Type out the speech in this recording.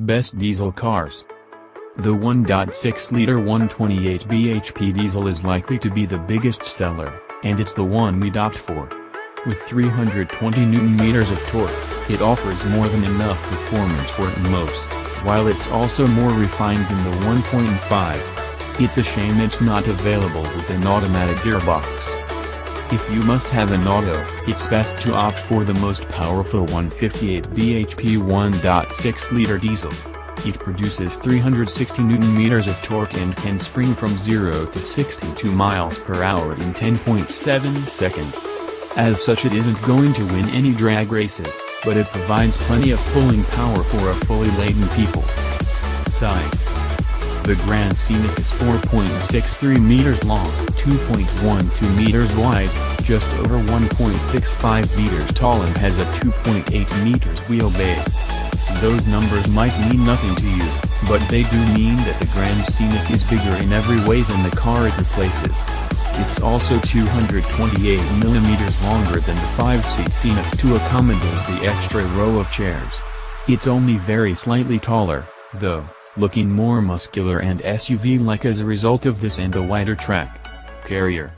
Best diesel cars. The 1.6-liter 128 bhp diesel is likely to be the biggest seller, and it's the one we'd opt for. With 320 Nm of torque, it offers more than enough performance for most, while it's also more refined than the 1.5. It's a shame it's not available with an automatic gearbox. If you must have an auto, it's best to opt for the most powerful 158 bhp 1.6-liter diesel. It produces 360 Nm of torque and can spring from 0 to 62 miles per hour in 10.7 seconds. As such, it isn't going to win any drag races, but it provides plenty of pulling power for a fully laden people. Size. The Grand Scenic is 4.63 meters long, 2.12 meters wide, just over 1.65 meters tall, and has a 2.8 meters wheelbase. Those numbers might mean nothing to you, but they do mean that the Grand Scenic is bigger in every way than the car it replaces. It's also 228 mm longer than the 5-seat Scenic to accommodate the extra row of chairs. It's only very slightly taller, though, looking more muscular and SUV-like as a result of this and the wider track carrier.